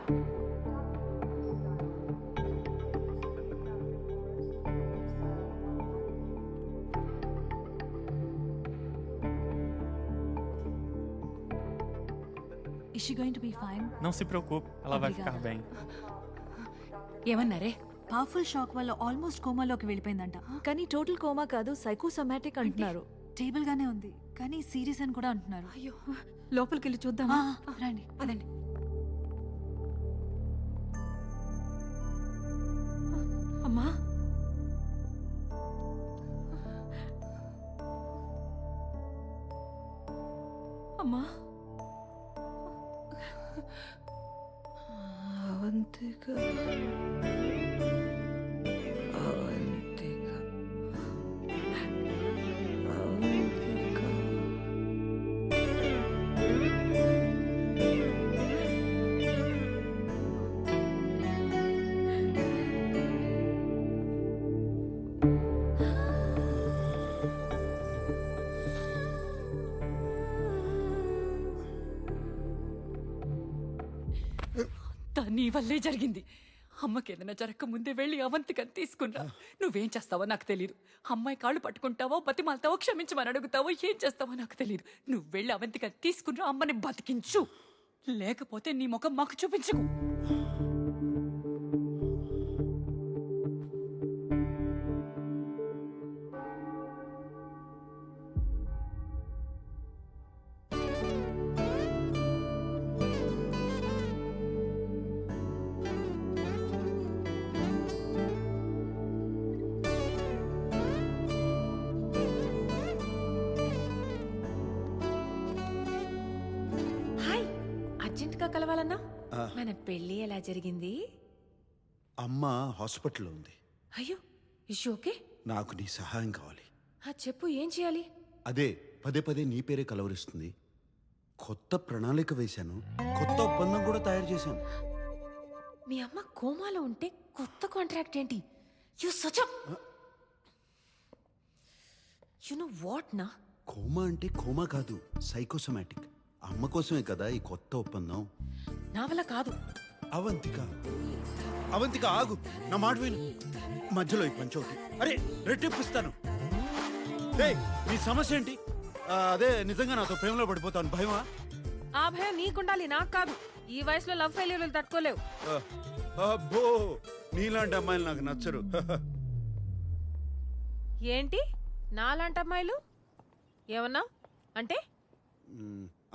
Is she going to be fine? Não se preocupe, ela vai ficar bem. ఏమన్నారే? Powerful shock వల్ల almost కోమాలోకి వెళ్ళిపోయిందంట. కానీ total coma కాదు, సైకోసోమాటిక్ అంటున్నారు. స్టేబుల్ గానే ఉంది కానీ సీరియస్ అని కూడా అంటున్నారు. అయ్యో, లోపలికి వెళ్ళి చూద్దామా? రండి. అదండి. అమ్మా, అమ్మా, అవంతిక, అవంతిక, అవంతిక. నీ వల్లే జరిగింది. అమ్మకి ఏదైనా జరగక ముందే వెళ్ళి అవంతికని తీసుకున్నా. నువ్వేం చేస్తావో నాకు తెలియదు. అమ్మాయి కాళ్ళు పట్టుకుంటావో, బతిమాలతావో, క్షమించమని అడుగుతావో, ఏం చేస్తావో నాకు తెలియదు. నువ్వు వెళ్ళి అవంతికని తీసుకున్నా, అమ్మని బతికించు. లేకపోతే నీ ముఖం మాకు చూపించకు. కలవాలన్నా? మన పెళ్లి ఎలా జరిగింది? అమ్మ హాస్పిటల్లో ఉంది. అయ్యో, ఇష్యూ ఓకే? నాకు నీ సహాయం కావాలి. చెప్పు, ఏం చేయాలి? అదే పదే పదే నీ పేరే కలవరిస్తుంది. కొత్త ప్రణాళిక వేశాను, కొత్త ఒప్పందం కూడా తయారు చేశాను. మీ అమ్మ కోమాలో ఉంటే కొత్త కాంట్రాక్ట్ ఏంటి? You such you know what నా? కోమా అంటే కోమా కాదు, సైకోసోమాటిక్. అమ్మ కోసమే కదా ఈ కొత్త ఒప్పందం. నా వల్ల కాదు. అవంతిక, అవంతిక ఆగు, నా మాట విను. మధ్యలో ఈ పంచోటి అరే రెట్టిప్పిస్తాను. నీ సమస్య ఏంటి? అదే నిజంగా నాతో ప్రేమలో పడిపోతాను భయమా? ఆ భయం నీకుండాలి, నాకు కాదు. ఈ వయసులో లవ్ ఫెయిల్యూర్లు తట్టుకోలేవు. అబ్బో, నీలాంటి అమ్మాయిలు నాకు నచ్చరు. ఏంటి నాలాంటి అమ్మాయిలు? ఏమన్నా అంటే?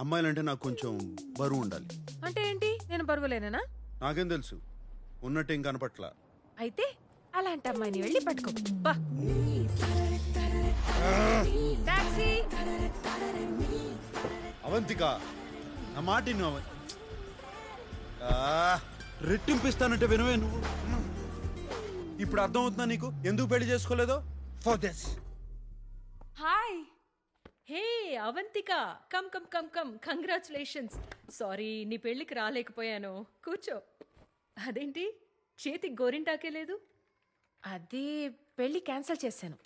అమ్మాయిలంటే నాకు కొంచెం బరువు ఉండాలి. అంటే ఏంటి? నేను బరువులేనా? నాకేం తెలుసు, ఉన్నట్టేం కనపట్ల. అయితే అలాంటి అమ్మాయిని వెళ్ళి పట్టుకో. అవంతిక, నా మాట నువ్వు రెట్టింపిస్తానంటే వినవే నువ్వు. ఇప్పుడు అర్థమవుతుందా నీకు ఎందుకు పెళ్లి చేసుకోలేదో? For this. Hi. Hey Avantika, come come come come, congratulations. Sorry నీ పెళ్ళికి రాలేకపోయాను. కూర్చో. అదేంటి చేతికి గోరింటాకే లేదు? అది పెళ్లి క్యాన్సిల్ చేశాను.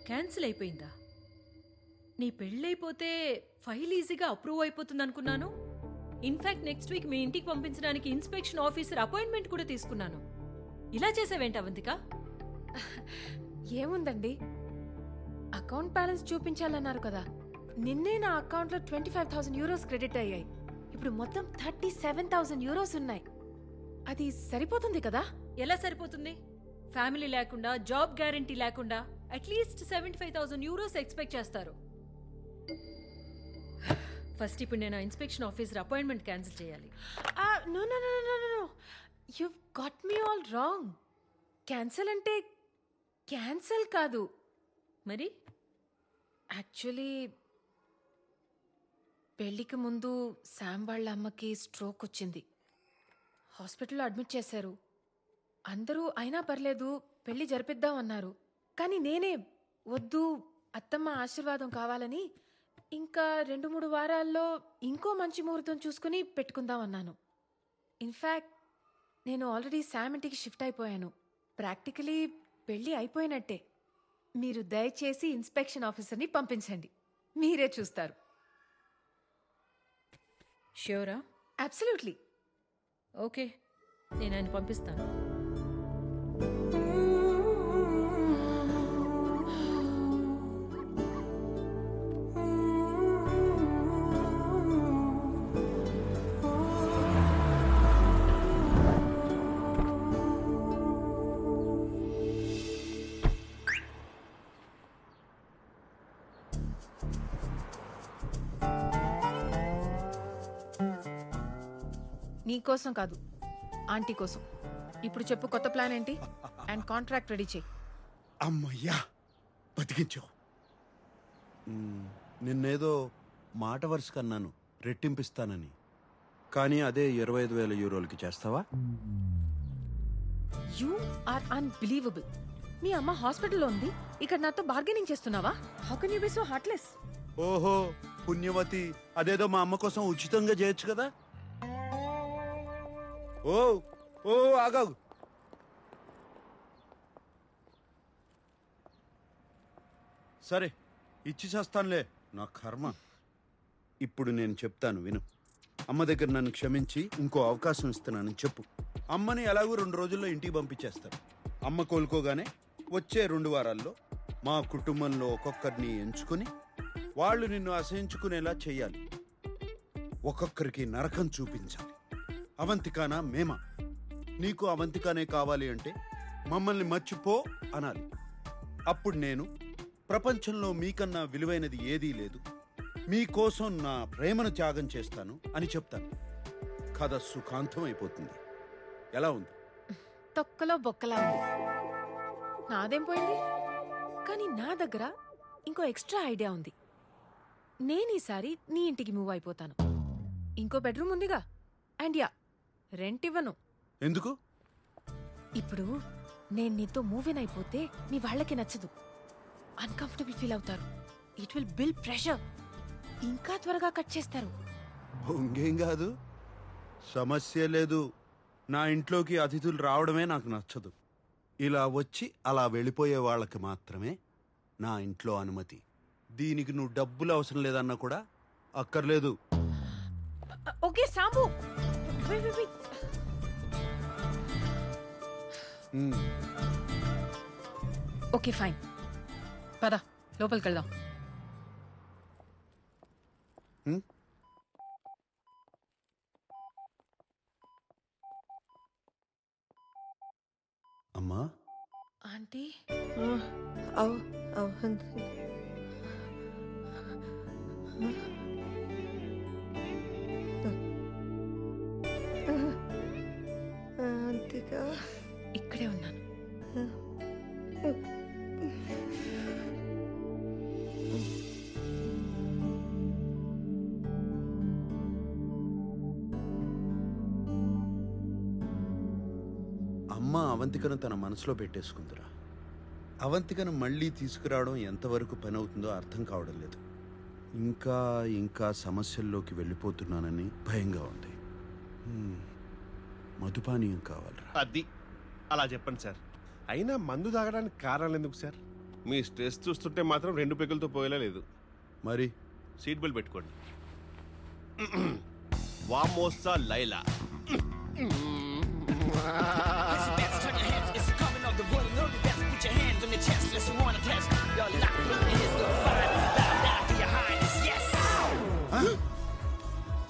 క్యాన్సిల్ అయిపోయిందా? నీ పెళ్ళైపోతే ఫైల్ ఈజీగా అప్రూవ్ అయిపోతుంది అనుకున్నాను. ఇన్ఫాక్ట్ నెక్స్ట్ వీక్ మీ ఇంటికి పంపించడానికి ఇన్స్పెక్షన్ ఆఫీసర్ అపాయింట్మెంట్ కూడా తీసుకున్నాను. ఇలా చేసావేంటి అవంతిక? ఏముందండి, అకౌంట్ బ్యాలెన్స్ చూపించాలన్నారు కదా. నిన్నే నా అకౌంట్లో 25,000 euros క్రెడిట్ అయ్యాయి. ఇప్పుడు మొత్తం 37,000 euros ఉన్నాయి. అది సరిపోతుంది కదా? ఎలా సరిపోతుంది? ఫ్యామిలీ లేకుండా, జాబ్ గ్యారంటీ లేకుండా అట్లీస్ట్ 75,000 euros ఎక్స్పెక్ట్ చేస్తారు. ఫస్ట్ ఇప్పుడు నేను ఇన్స్పెక్షన్ ఆఫీసర్ అపాయింట్మెంట్ క్యాన్సిల్ చేయాలి. No no no no no, you got me all wrong. Cancel అంటే క్యాన్సిల్ కాదు. మరి యాక్చువల్లీ పెళ్లికి ముందు శామ్ వాళ్ళ అమ్మకి స్ట్రోక్ వచ్చింది. హాస్పిటల్లో అడ్మిట్ చేశారు. అందరూ అయినా పర్లేదు పెళ్లి జరిపిద్దాం అన్నారు. కానీ నేనే వద్దు, అత్తమ్మ ఆశీర్వాదం కావాలని ఇంకా 2-3 వారాల్లో ఇంకో మంచి ముహూర్తం చూసుకుని పెట్టుకుందాం అన్నాను. ఇన్ఫ్యాక్ట్ నేను ఆల్రెడీ శామ్ ఇంటికి షిఫ్ట్ అయిపోయాను. ప్రాక్టికలీ పెళ్లి అయిపోయినట్టే. మీరు దయచేసి ఇన్స్పెక్షన్ ఆఫీసర్ని పంపించండి, మీరే చూస్తారు. ష్యూరా? అబ్సల్యూట్లీ. ఓకే, నేను ఆయన పంపిస్తాను. నీకోసం కాదు, ఆంటీ కోసం. ఇప్పుడు చెప్పు, కొత్త ప్లాన్ ఏంటి? అండ్ కాంట్రాక్ట్ రెడీ చేయి. అమ్మయ్యా, బతికించావు. నిన్నేదో మాట వరుస అన్నాను రెట్టింపిస్తానని, కానీ అదే 25,000 యూరోలకి చేస్తావా? You are unbelievable. మీ అమ్మ హాస్పిటల్లో ఉంది, ఇక్కడ నాతో బార్గెనింగ్ చేస్తున్నావా? How can you be so heartless? ఓహో పుణ్యవతి, అదేదో మా అమ్మ కోసం ఉచితంగా చేయొచ్చు కదా. ఓ ఓ ఆగాగు. సరే ఇచ్చి చేస్తానులే, నా కర్మ. ఇప్పుడు నేను చెప్తాను విను. అమ్మ దగ్గర నన్ను క్షమించి ఇంకో అవకాశం ఇస్తున్నానని చెప్పు. అమ్మని ఎలాగో 2 రోజుల్లో ఇంటికి పంపించేస్తాను. అమ్మ కోలుకోగానే వచ్చే 2 వారాల్లో మా కుటుంబంలో ఒక్కొక్కరిని ఎంచుకొని వాళ్ళు నిన్ను అసహించుకునేలా చెయ్యాలి. ఒక్కొక్కరికి నరకం చూపించాలి. అవంతికానా మేమా? నీకు అవంతికానే కావాలి అంటే మమ్మల్ని మర్చిపో అనాలి. అప్పుడు నేను ప్రపంచంలో మీకన్నా విలువైనది ఏదీ లేదు, మీకోసం నా ప్రేమను త్యాగం చేస్తాను అని చెప్తాను. కథ సుఖాంతం అయిపోతుంది. ఎలా ఉంది? తొక్కలో బొక్కలా ఉంది. నాదేం పోయింది? కానీ నా దగ్గర ఇంకో ఎక్స్ట్రా ఐడియా ఉంది. నేను ఈసారి నీ ఇంటికి మూవ్ అయిపోతాను. ఇంకో బెడ్రూమ్ ఉందిగా. అండ్ యా, రెంట్ ఇవ్వను. ఎందుకు? ఇప్పుడు నేను నీతో మూవ్ ఇన్ అయిపోతే మీ వాళ్ళకి నచ్చదు, అన్కంఫర్టబుల్ ఫీల్ అవుతారు. It will build pressure. ఇంకా త్వరగా కట్ చేస్తారు. ఇంకేం కాదు, సమస్య లేదు. నా ఇంట్లోకి అతిథులు రావడమే నాకు నచ్చదు. ఇలా వచ్చి అలా వెళ్ళిపోయే వాళ్ళకి మాత్రమే నా ఇంట్లో అనుమతి. దీనికి నువ్వు డబ్బులు అవసరం లేదన్నా కూడా అక్కర్లేదు. ఓకే సాంబు, ఓకే ఫైన్, పద లోపలికి వెళ్దాం. అమ్మా, ఆంటీ అంతేగా ఇక్కడే ఉన్నాను. అమ్మ అవంతికను తన మనసులో పెట్టేసుకుందిరా. అవంతికను మళ్ళీ తీసుకురావడం ఎంతవరకు పని అవుతుందో అర్థం కావడం లేదు. ఇంకా ఇంకా సమస్యల్లోకి వెళ్ళిపోతున్నానని భయంగా ఉంది. మధుపానీయం కావాలరా. అది అలా చెప్పండి సార్. అయినా మందు తాగడానికి కారణాలు ఎందుకు సార్? మీ స్ట్రెస్ చూస్తుంటే మాత్రం 2 పెగులతో పోయేలా లేదు. మరి సీట్ బెల్ట్ పెట్టుకోండి. వామోసా లైలా.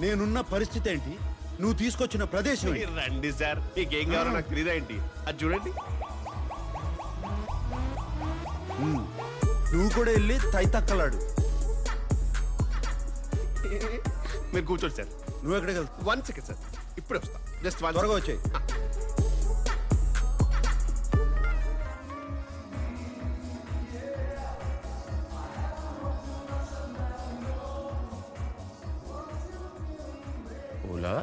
నేనున్న పరిస్థితి ఏంటి, నువ్వు తీసుకొచ్చిన ప్రదేశం ఏంటి? రండి సార్, మీకేం కావాలో నాకు తెలియదా ఏంటి? అది చూడండి. నువ్వు కూడా వెళ్ళి తైతక్కలాడు. మీరు కూర్చోండి సార్. నువ్వు ఎక్కడికి వెళ్తావు? 1 సెకండ్ సార్, ఇప్పుడే వస్తా. జస్ట్ త్వరగా వచ్చాయి. ఓలా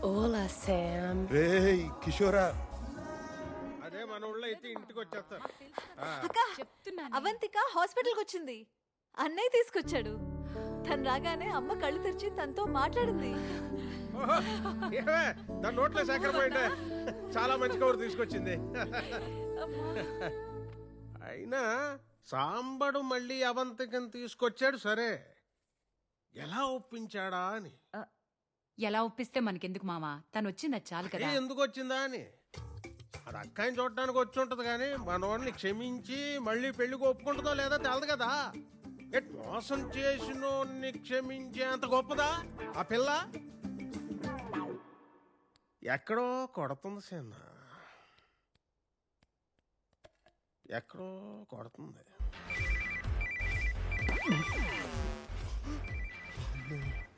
ఓలా శామ్. రేయ్ కిషోరా, అదే మన ఊళ్ళో అయితే ఇంటికి వచ్చేస్తారు. అక్క, అవంతిక హాస్పిటల్కి వచ్చింది. అన్నయ్య తీసుకొచ్చాడు. తను రాగానే అమ్మ కళ్ళు తెరిచి తనతో మాట్లాడింది. దాని నోట్లో సేకర పోయింటే చాలా మంచి కబురు తీసుకొచ్చింది. అయినా సాంబడు మళ్ళీ అవంతికను తీసుకొచ్చాడు సరే, ఎలా ఒప్పించాడా అని. ఎలా ఒప్పిస్తే మనకెందుకు మావా, తను వచ్చింది అది చాలు కదా. ఎందుకు వచ్చిందా అని. అది అక్కాయిని చూడటానికి వచ్చి ఉంటది కానీ మనోడిని క్షమించి మళ్ళీ పెళ్లికి ఒప్పుకుంటుందో లేదో తెలదు కదా. మోసం చేసినోడిని క్షమించే అంత గొప్పదా ఆ పిల్ల? ఎక్కడో కొడుతుంది సేన, ఎక్కడో కొడుతుంది.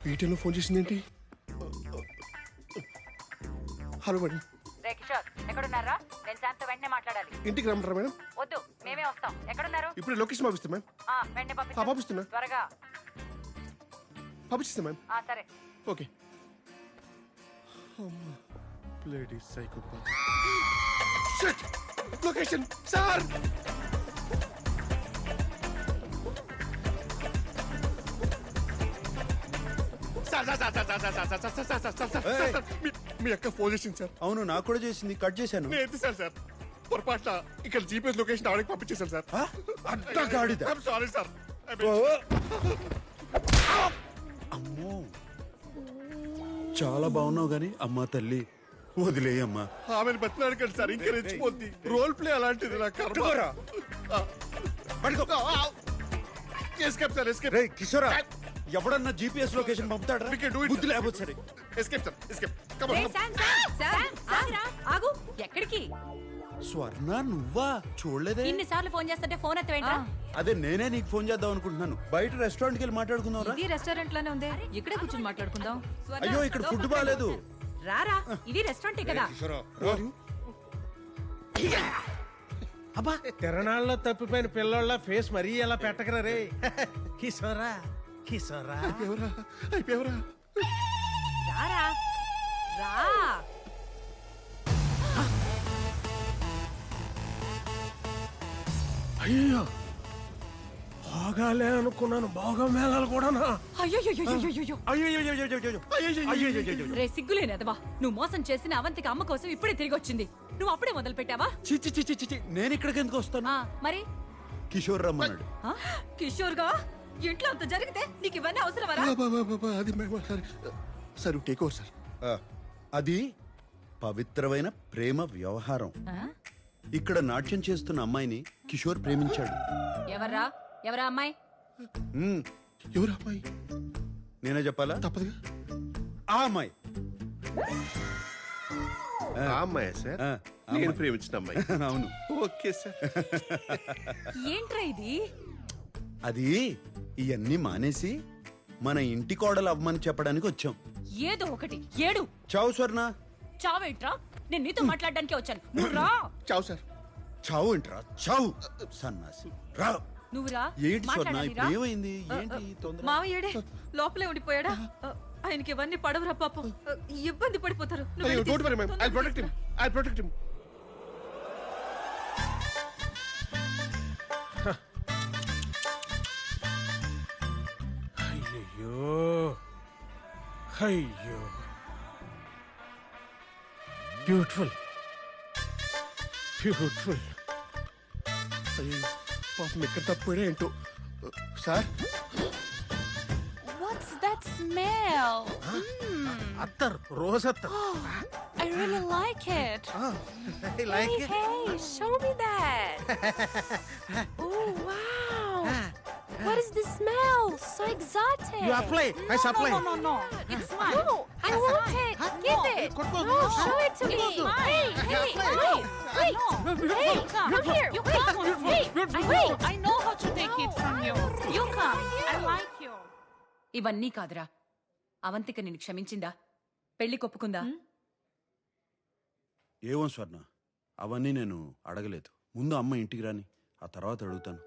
వీటిలో ఫోన్ చేసిందేంటి? Hello madam. రే కిషోర్, ఎక్కడున్నారా? నేను శాంతో వెంటనే మాట్లాడాలి. ఇంటికి రమ్మంటారా మేడం? వద్దు, మేమే వస్తాం. ఎక్కడున్నారు? ఇప్పుడు లొకేషన్ పంపిస్తా మ్యామ్. వెంటనే పంపిస్తున్నా. త్వరగా. పంపిస్తా మ్యామ్. సరే. Okay. Bloody psychopath. Shit! Location sir. మీ అక్క ఫోన్ చేసింది సార్. అవును, నాకు కూడా చేసింది. కట్ చేశాను. నేను ఎత్తిసాను సార్. పొరపాట్ల ఇక్కడ జీపీఎస్ లొకేషన్ ఆవిడకి పంపించేశాను సార్. అడ్డగాడిద. Sorry sir. అమ్మో, చాలా బాగున్నావు గాని అమ్మా తల్లి వదిలేయమ్మా. ఆమెను బతిలాడకండి సార్, ఇంకా రెచ్చిపోద్ది. రోల్ ప్లే అలాంటిది. నా కర్మ. Escape sir, escape. రేయ్ కిషోరా, ఎవడన్నా జీపీఎస్ లొకేషన్ పంపుతాడా? బుద్ధి లేకపోతే సరే. Escape sir, escape. ఆగు. ఎక్కడికి? స్వర్ణ, నువ్వా? చూడలేదే. ఇన్నిసార్లు ఫోన్ చేస్తుంటే ఫోన్ ఎత్తవేంట్రా? అదే నేనే నీకు ఫోన్ చేద్దాం అనుకుంటున్నాను. బయట రెస్టారెంట్ కి వెళ్ళి మాట్లాడుకుందాం రా. ఇది రెస్టారెంట్ లోనే ఉంది, ఇక్కడే కూర్చొని మాట్లాడుకుందాం. అయ్యో, ఇక్కడ ఫుడ్ బాగాలేదు. రారా, ఇది రెస్టారెంటే కదా. అబ్బా, తిరణాల్లో తప్పిపోయిన పిల్లోళ్ళ ఫేస్ మరీ ఎలా పెట్టకరా రే. కిషోరా, కిషోరా. అయిపోయావరా? రారా, రా. అయ్యో, బాగాలే అనుకున్నాను. బాగా మేళాలు కూడానా? రే సిగ్గులేనదవా, నువ్వు మోసం చేసిన అవంతికి అమ్మ కోసం ఇప్పుడే తిరిగి వచ్చింది. నువ్వు అప్పుడే మొదలు పెట్టావా? చిచ్చి చిచ్చి చిచ్చి, నేను ఇక్కడికి ఎందుకు వస్తాను? మరి కిషోర్ రమ్మన్నాడు. కిషోర్ గా ఇంట్లో అంత జరిగితే నీకు ఇవన్నీ అవసరమరా? అది సార్ టేక్ ఓవర్ సార్. అది పవిత్రమైన ప్రేమ వ్యవహారం. ఇక్కడ నాట్యం చేస్తున్న అమ్మాయిని కిషోర్ ప్రేమించాడు. ఎవరా అమ్మాయి? ఎవరు అమ్మాయి? నేనే చెప్పాలా? తప్పదుగా. ఆ అమ్మాయి. ఆ అమ్మాయి సార్, ఆ, నేను ప్రేమించిన అమ్మాయి. అవును. Okay sir. ఏంట్రా ఇది? అది ఇవన్నీ మానేసి మన ఇంటి కోడలు అవ్వమని చెప్పడానికి వచ్చాం. ఏదో ఒకటి ఏడు. చావు స్వర్ణ. చావేంట్రా? నేను నీతో మాట్లాడడానికి వచ్చాను. నువ్వు రా. చావు సార్. చావు ఏంట్రా? చావు సన్నాసి. రా. నువ్వు రా. ఏంటి స్వర్ణ, ఇప్పుడు ఏమైంది? ఏంటి తొందర? మావయ్యడే లోపలే ఉండిపోయాడా? ఆయనకి ఇవన్నీ పడవరా పాపం, ఇబ్బంది పడిపోతారు. నువ్వు వెళ్ళి don't worry ma'am, I will protect him. I will protect him. అయ్యో, అయ్యో, బ్యూటిఫుల్, బ్యూటిఫుల్. అయ్యో పాపం ఎక్కడ తప్పిపోయాడే ఏంటో. Sir, What's that smell? అత్తర్, రోజ్ అత్తర్. I really like it. I like Hey, it. hey, show me that. Oh, wow. What is the smell? So exotic. You apply, I supply. No. It's mine. No, I want it. Give it. No, show it to me. Hey, wait. Hey, come here. You come. Hey, wait. I know how to take it from you. You come. I like you. ఇవన్నీ కాదురా. అవంతిక నిన్ను క్షమించిందా? పెళ్లి కొప్పుకుందా? ఏమో స్వర్ణ, అవన్నీ నేను అడగలేదు. ముందు అమ్మ ఇంటికి రాని, ఆ తర్వాత అడుగుతాను.